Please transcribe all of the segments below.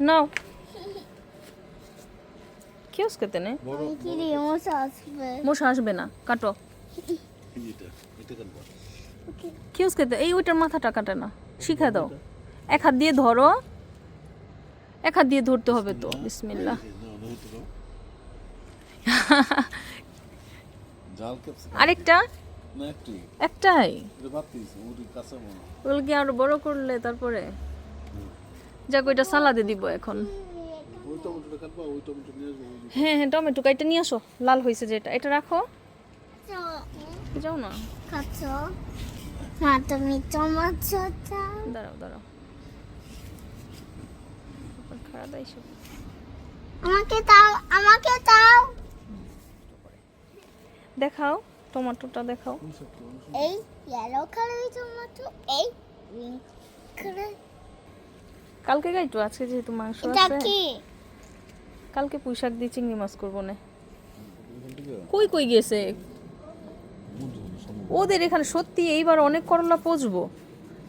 নাও কি হচ্ছে তেনে মশা আসবে না কাটো কি হচ্ছে এই ওইটার মাথাটা কাটে না শিখা দাও এক হাত দিয়ে ধরো এক হাত দিয়ে ধরতে হবে তো বিসমিল্লাহ আরেকটা একটাই ওগুলো কি আরো বড় করলে তারপরে যাক ওইটা সালাদে দিব এখন হ্যাঁ হ্যাঁ টমেটো কাইটা নিয়ে আসো লাল হয়েছে যেটা এটা রাখো যাও না তুমি টমেটো দাও দাঁড়াও দাঁড়াও খারাপ আইসো আমাকে দাও দেখাও টমেটোটা দেখাও এই ইয়েলো কালারের টমেটো এই গ্রিন কালার কালকে গাইতো আজকে যেহেতু মাংস এটা আছে কি কালকে পুঁই শাক দিয়ে চিংড়ি মাছ করবো না কই কই গেছে ওদের এখানে সত্যি এইবার অনেক করলা পচবো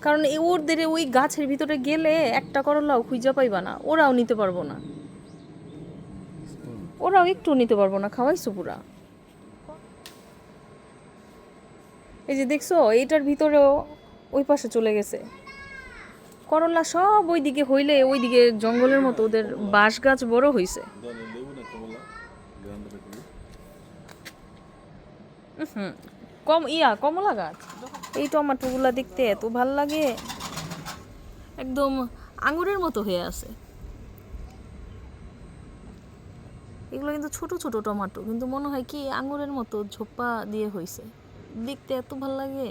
কারণ ওদের ওই গাছের ভিতরে গেলে একটা করলাও খুঁজা পাইবা না ওরাও নিতে পারবো না ওরাও একটু নিতে পারবো না খাওয়াইছো পুরা এই যে দেখছো এইটার ভিতরেও ওই পাশে চলে গেছে করলা সব ওইদিকে হইলে ওইদিকে জঙ্গলের মতো ওদের বাঁশ গাছ বড় হইছে কমলা গাছ এই টমেটোগুলা দেখতে এত ভাল লাগে একদম আঙুরের মতো হয়ে আছে এগুলো কিন্তু ছোট ছোট টমেটো কিন্তু মনে হয় কি আঙুরের মতো ঝোপা দিয়ে হইছে দেখতে এত ভাল লাগে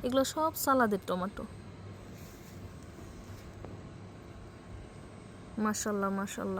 এগুলো সব সালাদের টমেটো মাশাআল্লাহ মাশাআল্লাহ